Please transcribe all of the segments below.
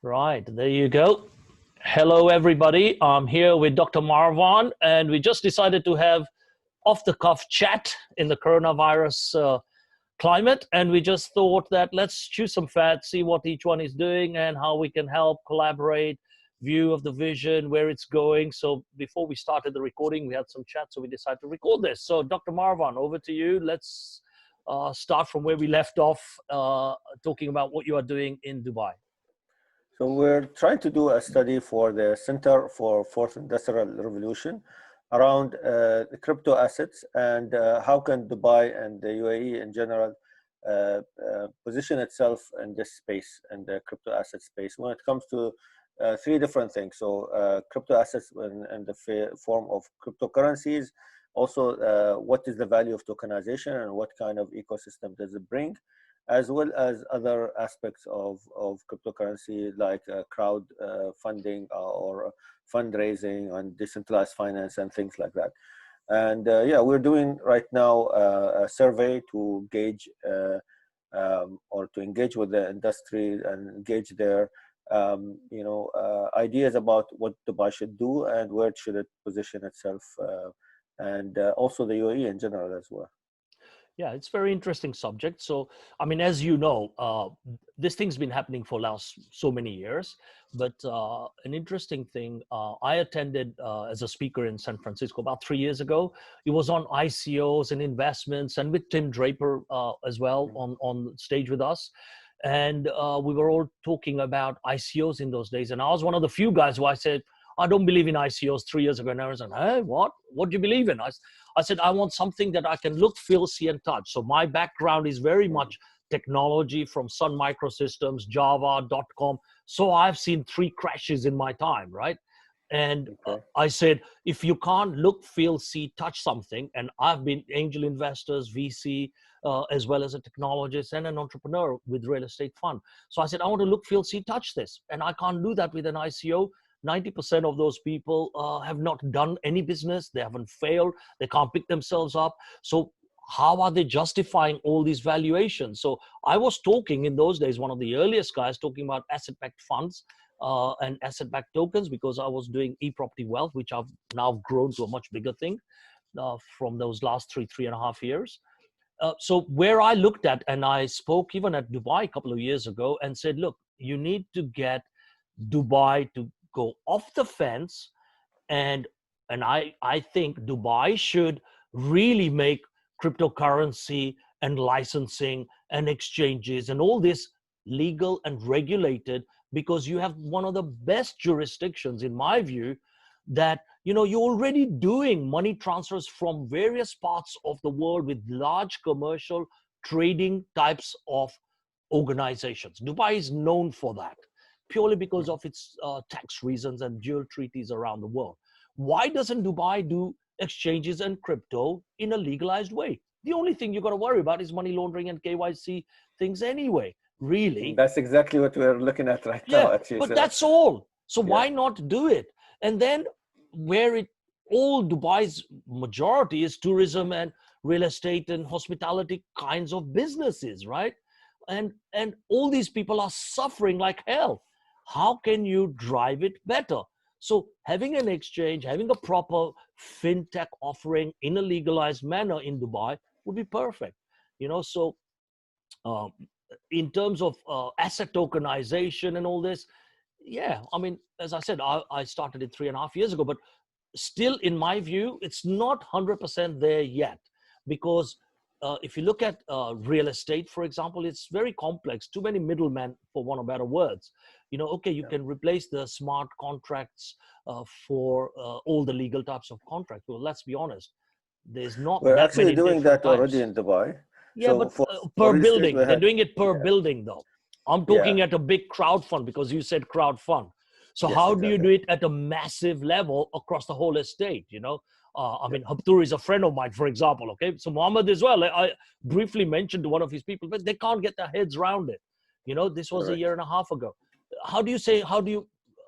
Right, there you go. Hello, everybody. I'm here with Dr. Marwan, and we just decided to have off-the-cuff chat in the coronavirus climate. And we just thought that let's choose some facts, see what each one is doing, and how we can help collaborate, view of the vision, where it's going. So before we started the recording, we had some chat, so we decided to record this. So Dr. Marwan, over to you. Let's start from where we left off, talking about what you are doing in Dubai. So we're trying to do a study for the Center for Fourth Industrial Revolution around the crypto assets and how can Dubai and the UAE in general position itself in this space, in the crypto asset space, when it comes to three different things. So crypto assets in the form of cryptocurrencies, also what is the value of tokenization and what kind of ecosystem does it bring, as well as other aspects of cryptocurrency like crowd funding or fundraising and decentralized finance and things like that. And yeah, we're doing right now a survey to gauge or to engage with the industry and gauge their ideas about what Dubai should do and where should it position itself, and also the UAE in general as well. Yeah, it's a very interesting subject. So, I mean, as you know, this thing's been happening for last so many years. But an interesting thing, I attended as a speaker in San Francisco about 3 years ago. It was on ICOs and investments, and with Tim Draper as well on stage with us. And we were all talking about ICOs in those days. And I was one of the few guys who I said, I don't believe in ICOs 3 years ago. And I was like, hey, what? What do you believe in? I said, I want something that I can look, feel, see, and touch. So my background is very much technology from Sun Microsystems, Java, .com. So I've seen 3 crashes in my time, right? And I said, if you can't look, feel, see, touch something, and I've been angel investors, VC, as well as a technologist and an entrepreneur with real estate fund. So I said, I want to look, feel, see, touch this. And I can't do that with an ICO. 90% of those people have not done any business. They haven't failed. They can't pick themselves up. So how are they justifying all these valuations? So I was talking in those days, one of the earliest guys talking about asset-backed funds and asset-backed tokens, because I was doing e-property wealth, which I've now grown to a much bigger thing from those last 3.5 years. So where I looked at, and I spoke even at Dubai a couple of years ago and said, look, you need to get Dubai to go off the fence, and I think Dubai should really make cryptocurrency and licensing and exchanges and all this legal and regulated, because you have one of the best jurisdictions in my view that you're already doing money transfers from various parts of the world with large commercial trading types of organizations. Dubai is known for that, purely because of its tax reasons and dual treaties around the world. Why doesn't Dubai do exchanges and crypto in a legalized way? The only thing you got to worry about is money laundering and KYC things anyway, really. That's exactly what we're looking at right now, actually. But that's all. So why not do it? And then where all Dubai's majority is tourism and real estate and hospitality kinds of businesses, right? And all these people are suffering like hell. How can you drive it better? So having an exchange, having a proper fintech offering in a legalized manner in Dubai would be perfect. So in terms of asset tokenization and all this, yeah, I mean, as I said, I started it 3.5 years ago, but still, in my view, it's not 100% there yet, because if you look at real estate, for example, it's very complex. Too many middlemen, for want of better words. Okay, you can replace the smart contracts for all the legal types of contracts. Well, let's be honest, there's not We're that actually many doing that types. already in Dubai. Yeah, so but per building, they're doing it per building, though. I'm talking at a big crowd fund, because you said crowd fund. So yes, how exactly. do you do it at a massive level across the whole estate? I mean, Haptur is a friend of mine, for example. Okay, so Mohammed as well. I briefly mentioned to one of his people, but they can't get their heads around it. This was a year and a half ago. How do you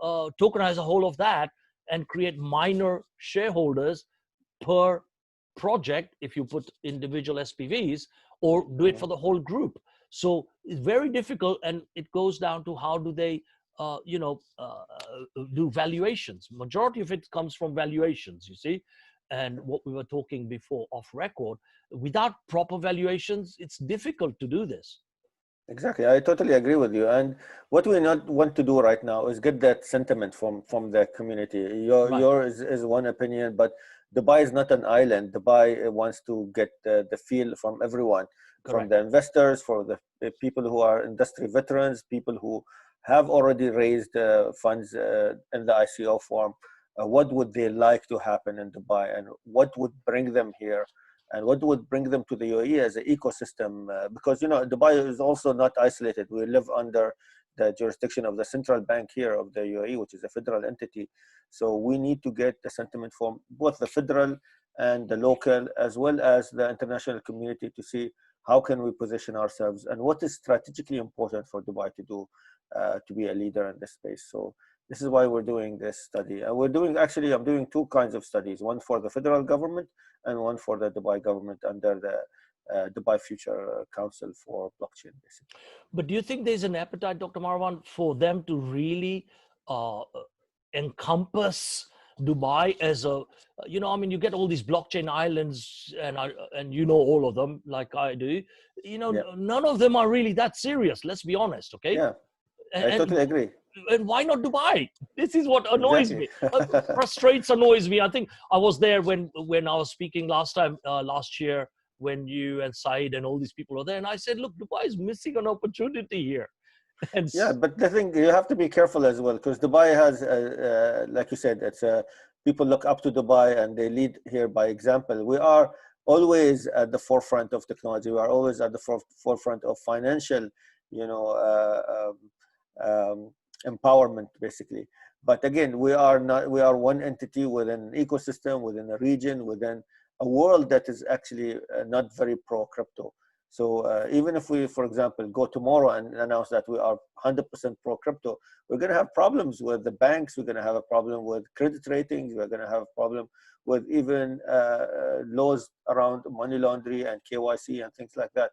tokenize the whole of that and create minor shareholders per project if you put individual SPVs, or do it for the whole group? So it's very difficult, and it goes down to how do they do valuations. Majority of it comes from valuations, you see. And what we were talking before off record, without proper valuations, it's difficult to do this. Exactly, I totally agree with you. And what we not want to do right now is get that sentiment from the community. Right. Yours is one opinion, but Dubai is not an island. Dubai wants to get the feel from everyone, from Correct. the investors, for the people who are industry veterans, people who have already raised funds in the ICO form. What would they like to happen in Dubai, and what would bring them here? And what would bring them to the UAE as an ecosystem? Because Dubai is also not isolated. We live under the jurisdiction of the central bank here of the UAE, which is a federal entity. So we need to get the sentiment from both the federal and the local, as well as the international community, to see how can we position ourselves and what is strategically important for Dubai to do to be a leader in this space. So this is why we're doing this study. And I'm doing two kinds of studies, one for the federal government and one for the Dubai government under the Dubai Future Council for Blockchain, basically. But do you think there's an appetite, Dr. Marwan, for them to really encompass Dubai as a, you get all these blockchain islands, and you know all of them like I do. Yeah, None of them are really that serious. Let's be honest, okay? yeah, I And totally agree. and why not Dubai? This is what annoys Exactly. me, annoys me. I think I was there when I was speaking last year, when you and Said and all these people were there, and I said, look, Dubai is missing an opportunity here. And Yeah, but the thing, you have to be careful as well, because Dubai has, like you said, it's people look up to Dubai and they lead here by example. We are always at the forefront of technology. We are always at the forefront of financial, you know, empowerment, basically. But again, we are not. We are one entity within an ecosystem, within a region, within a world that is actually not very pro crypto. So even if we, for example, go tomorrow and announce that we are 100% pro crypto, we're going to have problems with the banks. We're going to have a problem with credit ratings. We're going to have a problem with even laws around money laundering and KYC and things like that.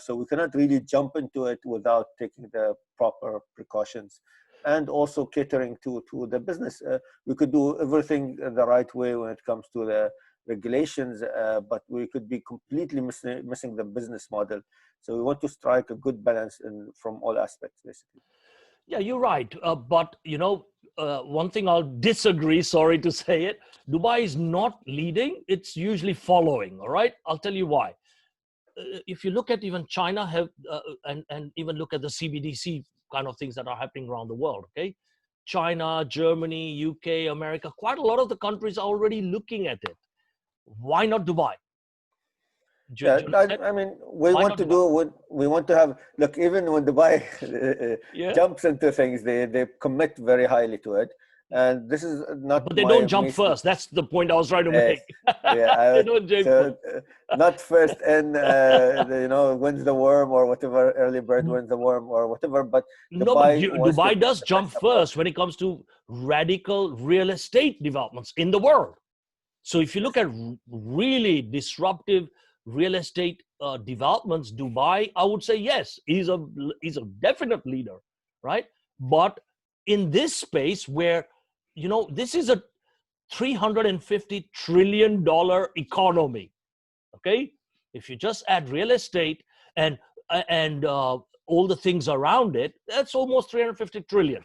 So we cannot really jump into it without taking the proper precautions and also catering to the business. We could do everything the right way when it comes to the regulations, but we could be completely missing the business model. So we want to strike a good balance from all aspects, basically. yeah, you're right. But one thing I'll disagree. Sorry to say it. Dubai is not leading; it's usually following. All right, I'll tell you why. If you look at even China and even look at the CBDC kind of things that are happening around the world, okay? China, Germany, UK, America, quite a lot of the countries are already looking at it. Why not Dubai? Do Yeah, you understand? I mean, we Why want not to Dubai? do what we want to have. Look, even when Dubai Yeah. jumps into things, they commit very highly to it. And this is not But they don't my jump first. That's the point I was trying to Yes, make. yeah. They don't jump first. So not first in, wins the worm or whatever, early bird wins the worm or whatever. But No, but Dubai wants to Dubai take does the jump best approach. first when it comes to radical real estate developments in the world. So if you look at really disruptive real estate developments, Dubai, I would say yes, he's a definite leader, right? But in this space where this is a $350 trillion economy, okay? If you just add real estate and all the things around it, that's almost 350 trillion.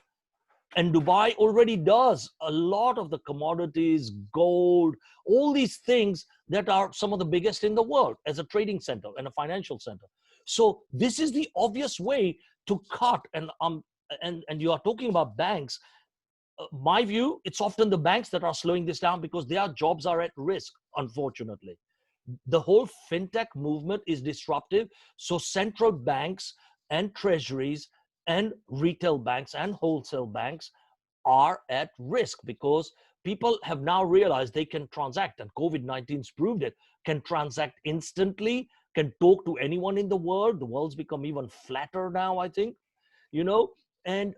And Dubai already does a lot of the commodities, gold, all these things that are some of the biggest in the world as a trading center and a financial center. So this is the obvious way to cut. And you are talking about banks. My view, it's often the banks that are slowing this down because their jobs are at risk, unfortunately. The whole fintech movement is disruptive. So central banks and treasuries and retail banks and wholesale banks are at risk because people have now realized they can transact, and COVID-19's proved it, can transact instantly, can talk to anyone in the world. The world's become even flatter now, I think, and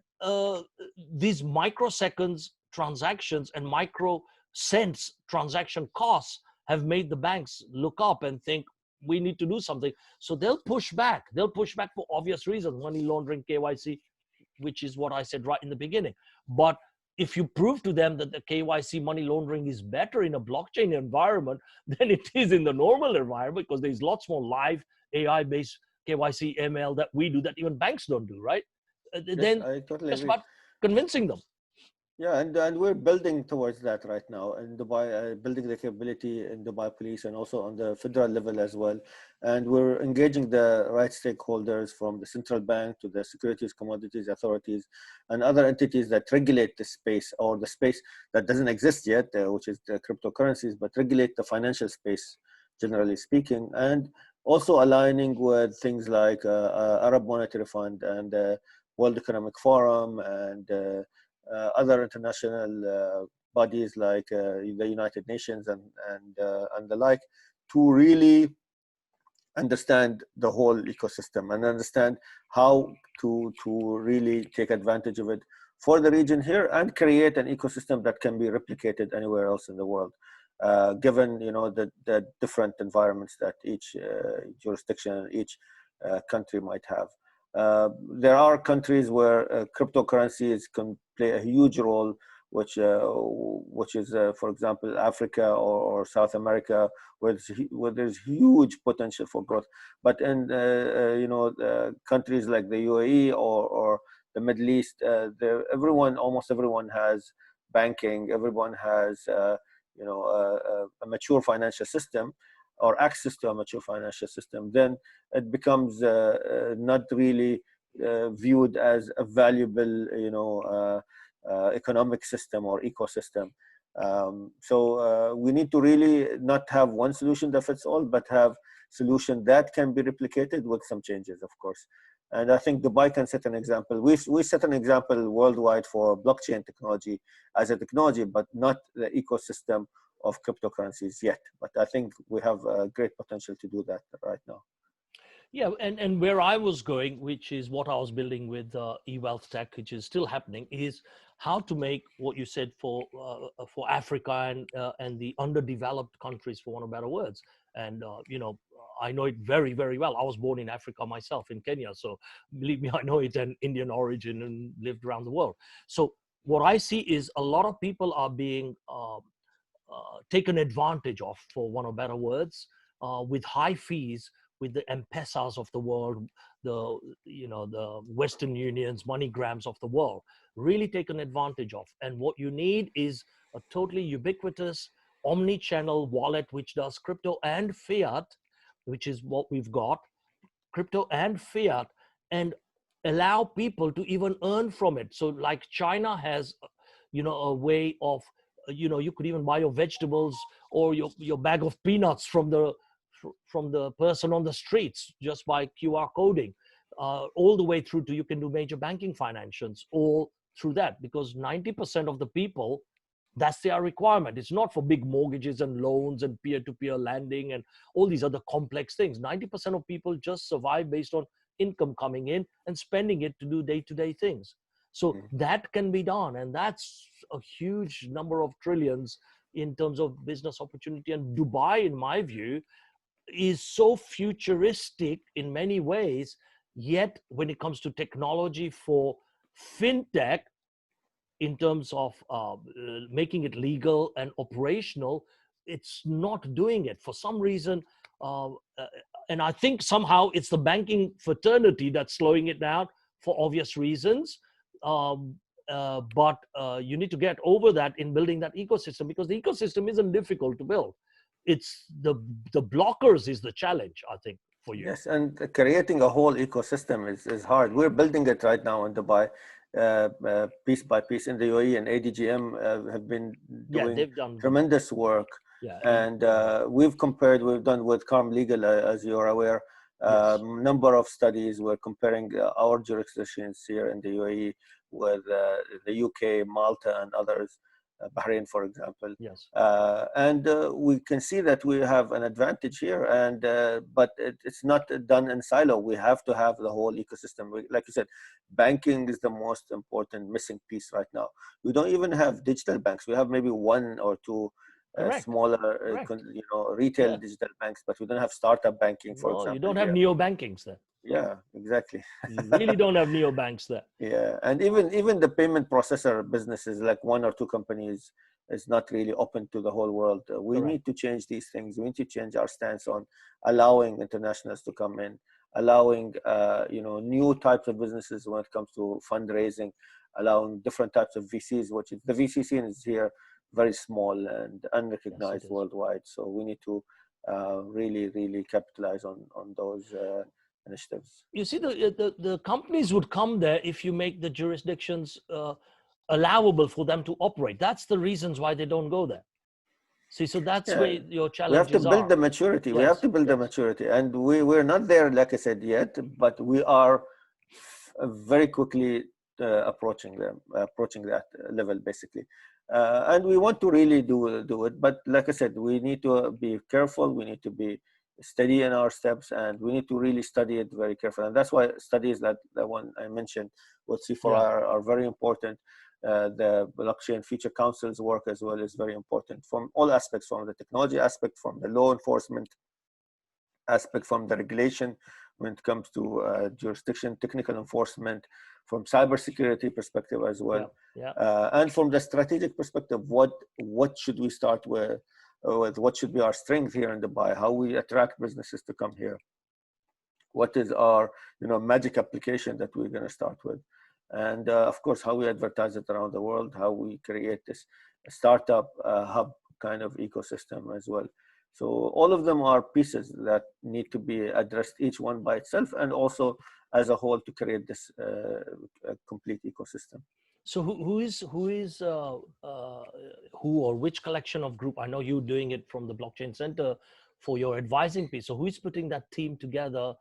these microseconds transactions and micro cents transaction costs have made the banks look up and think we need to do something. So they'll push back. They'll push back for obvious reasons: money laundering, KYC, which is what I said right in the beginning. But if you prove to them that the KYC money laundering is better in a blockchain environment than it is in the normal environment, because there's lots more live AI-based KYC ML that we do that even banks don't do, right? Yes, Then I totally just agree. about convincing them. Yeah, and we're building towards that right now in Dubai, building the capability in Dubai Police and also on the federal level as well. And we're engaging the right stakeholders from the central bank to the securities commodities authorities and other entities that regulate the space, or the space that doesn't exist yet, which is the cryptocurrencies, but regulate the financial space, generally speaking. And also aligning with things like Arab Monetary Fund and World Economic Forum and other international bodies like the United Nations and the like, to really understand the whole ecosystem and understand how to really take advantage of it for the region here and create an ecosystem that can be replicated anywhere else in the world, given the different environments that each jurisdiction, each country might have. There are countries where cryptocurrencies can play a huge role, which is, for example, Africa or South America, where there's huge potential for growth. But in countries like the UAE or the Middle East, almost everyone has banking, everyone has a mature financial system or access to a mature financial system. Then it becomes not really viewed as a valuable, economic system or ecosystem. So we need to really not have one solution that fits all, but have solution that can be replicated with some changes, of course. And I think Dubai can set an example. We set an example worldwide for blockchain technology as a technology, but not the ecosystem of cryptocurrencies yet. But I think we have a great potential to do that right now. Yeah, and where I was going, which is what I was building with eWealth Tech, which is still happening, is how to make what you said for Africa and the underdeveloped countries, for want of better words. And I know it very, very well. I was born in Africa myself, in Kenya, so believe me, I know it's an Indian origin and lived around the world. So what I see is a lot of people are being taken advantage of, for want of better words, with high fees, with the M-Pesas of the world, the Western Unions, MoneyGrams of the world, really taken advantage of. And what you need is a totally ubiquitous omni-channel wallet, which does crypto and fiat, which is what we've got, crypto and fiat, and allow people to even earn from it. So like China has, a way of, you could even buy your vegetables or your bag of peanuts from the person on the streets just by QR coding, all the way through to you can do major banking financials all through that, because 90% of the people, that's their requirement. It's not for big mortgages and loans and peer-to-peer lending and all these other complex things. 90% of people just survive based on income coming in and spending it to do day-to-day things. So that can be done, and that's a huge number of trillions in terms of business opportunity. And Dubai, in my view, is so futuristic in many ways, yet when it comes to technology for fintech, in terms of making it legal and operational, it's not doing it for some reason. And I think somehow it's the banking fraternity that's slowing it down for obvious reasons. But you need to get over that in building that ecosystem, because the ecosystem isn't difficult to build. It's the blockers is the challenge, I think, for you. Yes, and creating a whole ecosystem is hard. We're building it right now in Dubai, piece by piece. In the UAE and ADGM have been doing They've done tremendous work. Yeah, And we've done with Calm Legal, as you're aware, yes. number of studies. We're comparing our jurisdictions here in the UAE with the UK, Malta, and others, Bahrain, for example. Yes. And we can see that we have an advantage here, but it's not done in silo. We have to have the whole ecosystem. Like you said, banking is the most important missing piece right now. We don't even have digital banks. We have maybe one or two smaller, retail digital banks, but we don't have startup banking, for example. You don't have neo bankings there. Yeah, exactly. You really don't have neobanks there. Yeah, and even the payment processor businesses, like one or two companies, is not really open to the whole world. We Correct. need to change these things. We need to change our stance on allowing internationals to come in, allowing new types of businesses when it comes to fundraising, allowing different types of VCs, which is the VC scene is here very small and Yes, it unrecognized is. worldwide. So we need to really capitalize on those initiatives. You see, the companies would come there if you make the jurisdictions allowable for them to operate. That's the reasons why they don't go there. See, so that's Yeah, where your we have to challenges build are. the maturity. We have Yes, to build the yes, maturity, and we're not there, like I said, yet, but we are very quickly approaching that level, basically. And we want to really do it, but like I said, we need to be careful. We need to be steady in our steps, and we need to really study it very carefully. And that's why studies like the one I mentioned with C4I yeah, are very important. The blockchain future council's work as well is very important from all aspects, from the technology aspect, from the law enforcement aspect, from the regulation when it comes to jurisdiction, technical enforcement, from cybersecurity perspective as well, yeah, yeah. and from the strategic perspective, what should we start with what should be our strength here in Dubai, how we attract businesses to come here, what is our magic application that we're going to start with, and of course how we advertise it around the world, how we create this startup hub kind of ecosystem as well. So all of them are pieces that need to be addressed, each one by itself and also as a whole, to create this complete ecosystem. So who or which collection of group? I know you doing it from the blockchain center for your advising piece. So who is putting that team together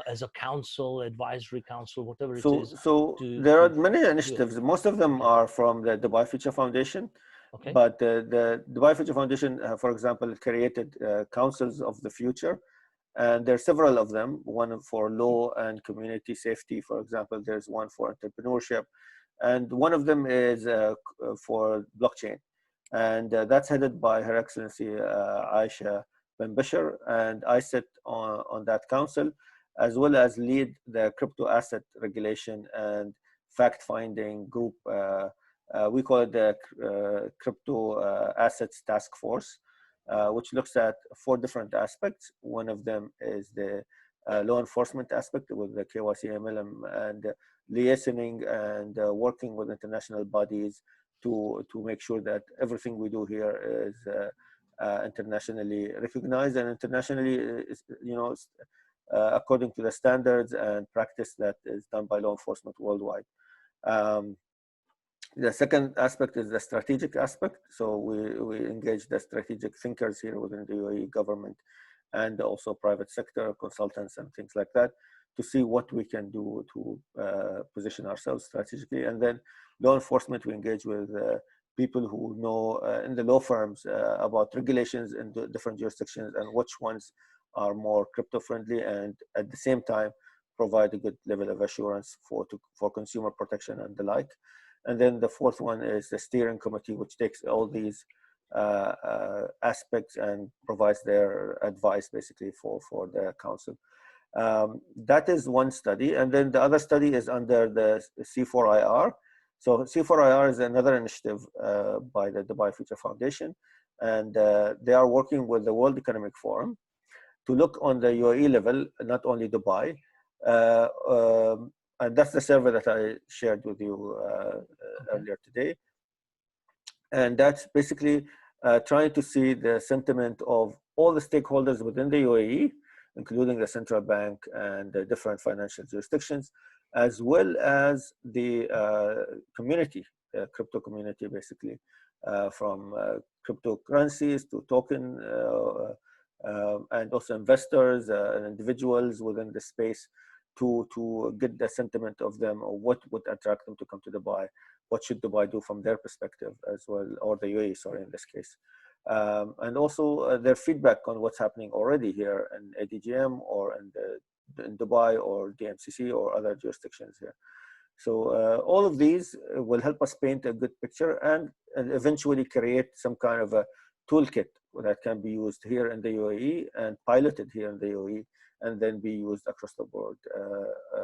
as a council, advisory council, whatever it So, is, so to there are to many do it? initiatives. Most of them Okay, are from the Dubai Future Foundation, okay, but the Dubai Future Foundation, for example, created councils of the future, and there are several of them. One for law and community safety, for example. There's one for entrepreneurship, and one of them is for blockchain, and that's headed by Her Excellency Aisha Ben Bashir, and I sit on that council, as well as lead the crypto asset regulation and fact-finding group. We call it the Crypto Assets Task Force, which looks at 4 different aspects. One of them is the law enforcement aspect with the KYC, MLM, and liaising and working with international bodies to make sure that everything we do here is internationally recognized and internationally, according to the standards and practice that is done by law enforcement worldwide. Um, the second aspect is the strategic aspect. So we engage the strategic thinkers here within the UAE government and also private sector consultants and things like that to see what we can do to position ourselves strategically. And then law enforcement, we engage with people who know in the law firms about regulations in the different jurisdictions and which ones are more crypto friendly, and at the same time provide a good level of assurance for consumer protection and the like. And then the fourth one is the steering committee, which takes all these aspects and provides their advice basically for the council. That is one study. And then the other study is under the C4IR. So C4IR is another initiative by the Dubai Future Foundation. And they are working with the World Economic Forum to look on the UAE level, not only Dubai. Uh, and that's the survey that I shared with you okay. earlier today. And that's basically trying to see the sentiment of all the stakeholders within the UAE, including the central bank and the different financial jurisdictions, as well as the community, crypto community, basically, from cryptocurrencies to token, and also investors and individuals within the space to get the sentiment of them, or what would attract them to come to Dubai, what should Dubai do from their perspective as well, or the UAE, sorry, in this case. And also their feedback on what's happening already here in ADGM or in Dubai or DMCC or other jurisdictions here. So all of these will help us paint a good picture and eventually create some kind of a toolkit that can be used here in the UAE and piloted here in the UAE and then be used across the board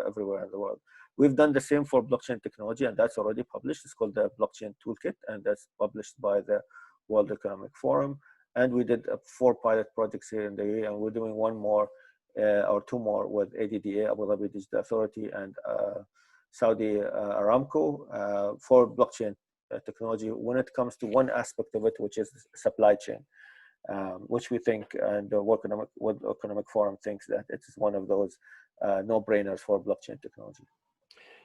everywhere in the world. We've done the same for blockchain technology, and that's already published. It's called the Blockchain Toolkit, and that's published by the World Economic Forum. And we did 4 pilot projects here in the UAE, and we're doing 1 more or 2 more with ADDA, Abu Dhabi Digital Authority, and Saudi Aramco for blockchain technology when it comes to one aspect of it, which is supply chain, which we think, and the World Economic Forum thinks that it's one of those no-brainers for blockchain technology.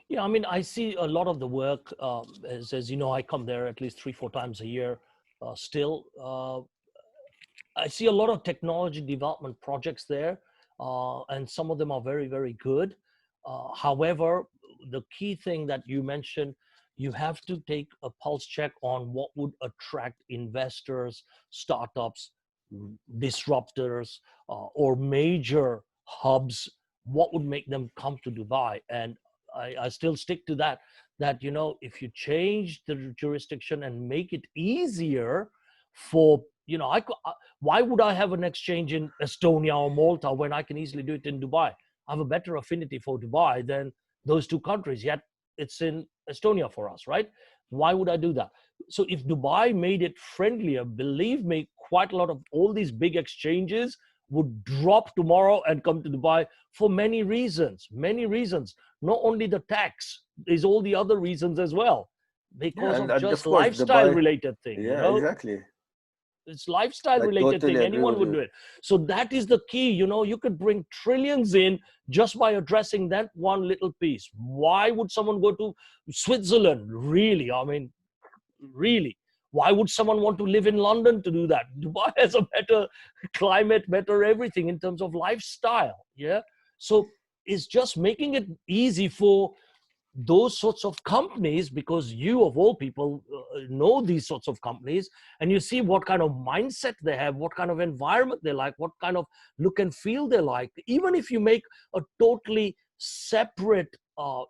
Yeah, I mean, I see a lot of the work, as you know, I come there at least 3-4 times a year still. I see a lot of technology development projects there, and some of them are very, very good. However, the key thing that you mentioned, you have to take a pulse check on what would attract investors, startups, disruptors, or major hubs. What would make them come to Dubai? And I still stick to that, you know, if you change the jurisdiction and make it easier for, you know, why would I have an exchange in Estonia or Malta when I can easily do it in Dubai? I have a better affinity for Dubai than those 2 countries, yet it's in Estonia for us, right? Why would I do that? So if Dubai made it friendlier, believe me, quite a lot of all these big exchanges would drop tomorrow and come to Dubai for many reasons. Not only the tax, there's all the other reasons as well, because of just of course, lifestyle Dubai, related thing. yeah, you know? exactly. It's lifestyle I related totally thing. agree Anyone with would you. do it. So that is the key. You know, you could bring trillions in just by addressing that one little piece. Why would someone go to Switzerland? Really? I mean, really? Why would someone want to live in London to do that? Dubai has a better climate, better everything in terms of lifestyle. Yeah. So it's just making it easy for those sorts of companies, because you of all people know these sorts of companies, and you see what kind of mindset they have, what kind of environment they like, what kind of look and feel they like. Even if you make a totally separate,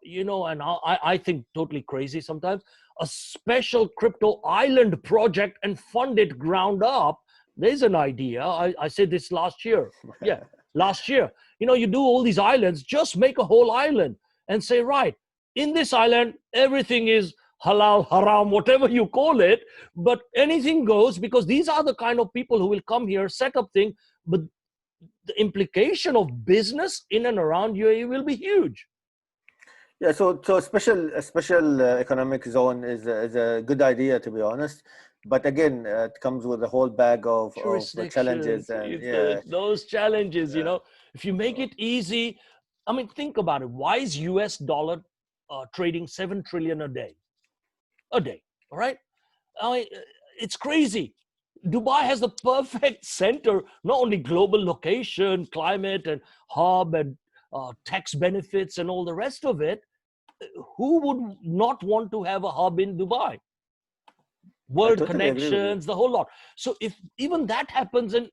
you know, and I think totally crazy sometimes, a special crypto island project and fund it ground up. There's an idea. I said this last year. Yeah, last year. You know, you do all these islands, just make a whole island and say, right, in this island, everything is halal, haram, whatever you call it, but anything goes, because these are the kind of people who will come here, set up things, but the implication of business in and around UAE will be huge. Yeah, so a special economic zone is a good idea, to be honest. But again, it comes with a whole bag of challenges, and yeah, those challenges, you know, if you make it easy, I mean, think about it. Why is US dollar trading 7 trillion a day? All right? I mean, it's crazy. Dubai has the perfect center, not only global location, climate, and hub, and tax benefits, and all the rest of it. Who would not want to have a hub in Dubai? I World totally agree with you. connections, the whole lot. So if even that happens, and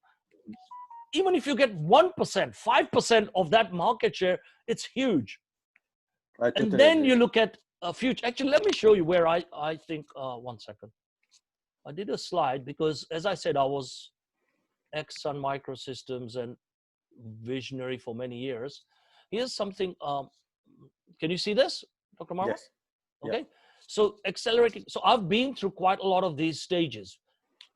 even if you get 1%, 5% of that market share, it's huge. I And totally then agree. you look at a future. Actually, let me show you where I think, 1 second. I did a slide because, as I said, I was ex-Sun Microsystems and visionary for many years. Here's something. Can you see this, Dr. Marwan? Yes. Okay. Yeah. So accelerating. So I've been through quite a lot of these stages.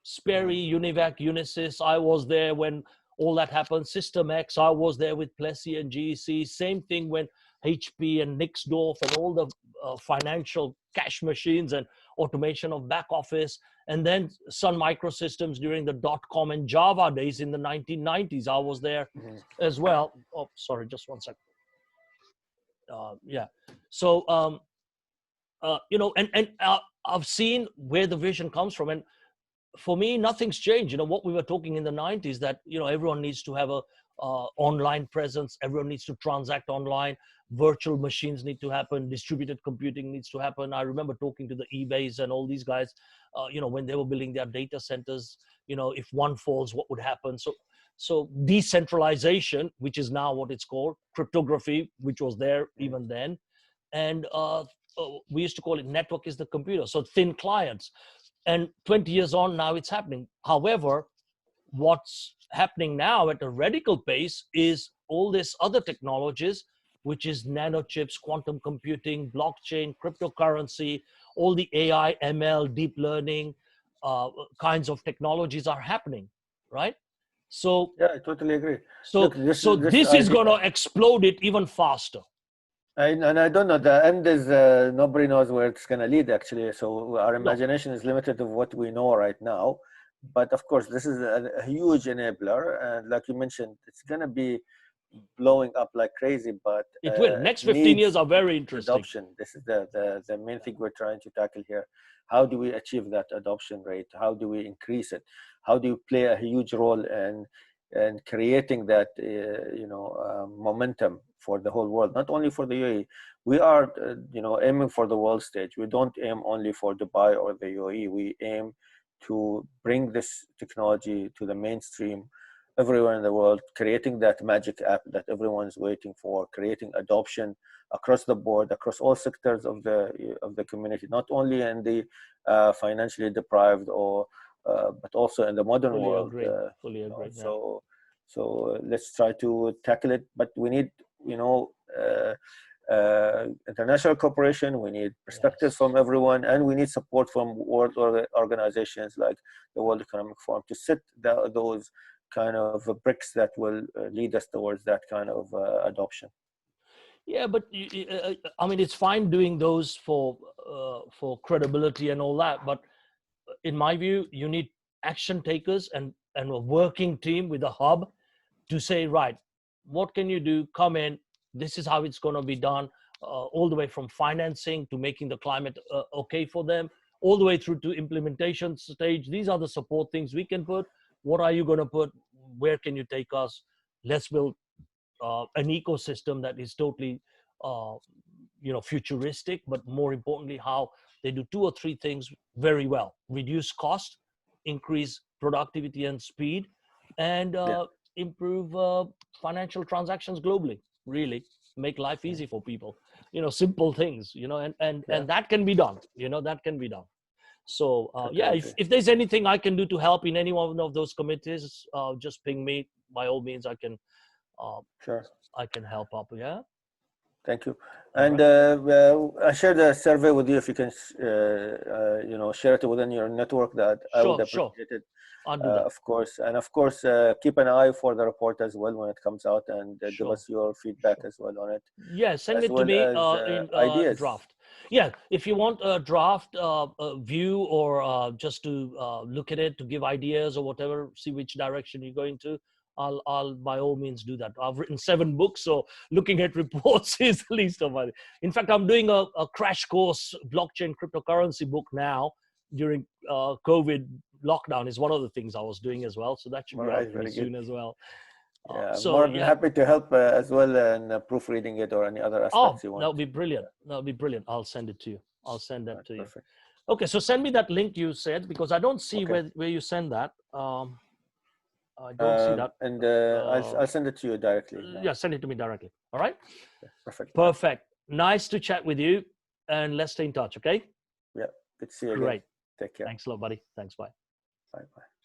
Sperry, Univac, Unisys. I was there when all that happened. System X, I was there with Plessy and GEC. Same thing when HP and Nixdorf and all the financial cash machines and automation of back office. And then Sun Microsystems during the .com and Java days in the 1990s. I was there as well. Oh, sorry, just 1 second. Yeah. So, you know, and I've seen where the vision comes from. And for me, nothing's changed. You know, what we were talking in the 90s, that, you know, everyone needs to have a online presence. Everyone needs to transact online. Virtual machines need to happen. Distributed computing needs to happen. I remember talking to the eBays and all these guys, you know, when they were building their data centers, you know, if one falls, what would happen? So decentralization, which is now what it's called, cryptography, which was there even then. And we used to call it network is the computer. So thin clients. And 20 years on now, it's happening. However, what's happening now at a radical pace is all these other technologies, which is nanochips, quantum computing, blockchain, cryptocurrency, all the AI, ML, deep learning kinds of technologies are happening, right? So, Yeah, I totally agree. so, Look, this so this this is idea, going to explode it even faster. and I don't know. The end is nobody knows where it's going to lead. Actually, so our No, imagination is limited to what we know right now. But of course, this is a huge enabler, and like you mentioned, it's going to be blowing up like crazy. But it will. it Next 15 years needs are very interesting. adoption. This is the main thing we're trying to tackle here. How do we achieve that adoption rate? How do we increase it? How do you play a huge role in creating that momentum for the whole world, not only for the UAE? We are aiming for the world stage. We don't aim only for Dubai or the UAE. We aim to bring this technology to the mainstream everywhere in the world, creating that magic app that everyone's waiting for, creating adoption across the board, across all sectors of the community, not only in the financially deprived or but also in the modern Fully world. agree. Fully agree. Yeah. So let's try to tackle it, but we need international cooperation. We need perspectives Yes. from everyone, and we need support from world organizations like the World Economic Forum to set those kind of bricks that will lead us towards that kind of adoption. Yeah, but I mean, it's fine doing those for credibility and all that, but in my view, you need action takers and a working team with a hub to say, right, what can you do? Come in. This is how it's going to be done, all the way from financing to making the climate okay for them, all the way through to implementation stage. These are the support things we can put. What are you going to put? Where can you take us? Let's build an ecosystem that is totally uh, futuristic, but more importantly, how they do two or three things very well: reduce cost, increase productivity and speed, and Yeah. improve financial transactions globally. Really make life Yeah. easy for people. Simple things. Yeah. And that can be done. That can be done. So Totally yeah, agree. if there's anything I can do to help in any one of those committees, just ping me. By all means, uh, Sure. I can help up. Yeah. Thank you. All And right. I shared a survey with you. If you can, share it within your network, that I would Sure. appreciate it. I'll do that. Of course, and of course, keep an eye for the report as well when it comes out, and give Sure. us your feedback Sure. as well on it, Yeah, send as it to well me as in ideas. draft. Yeah, if you want a draft view or just to look at it to give ideas or whatever, see which direction you're going to, I'll by all means do that. I've written 7 books, so looking at reports is the least of my. In fact, I'm doing a crash course blockchain cryptocurrency book now during COVID lockdown. Is one of the things I was doing as well. So that should All be out right, pretty very good. soon as well. Yeah, I'm So more than yeah. happy to help as well in proofreading it or any other Oh, aspects you that want. would be brilliant. That would be brilliant. I'll send it to you. I'll send All that right, to you. perfect. Okay, so send me that link you said, because I don't see Okay. where you send that. I don't see that. And Uh, I'll send it to you directly now. yeah, send it to me directly. All right. Okay, perfect. Perfect. Nice to chat with you, and let's stay in touch. Okay. Yeah, good to see you again. Great. Take care. Thanks a lot, buddy. Thanks. Bye. Bye bye.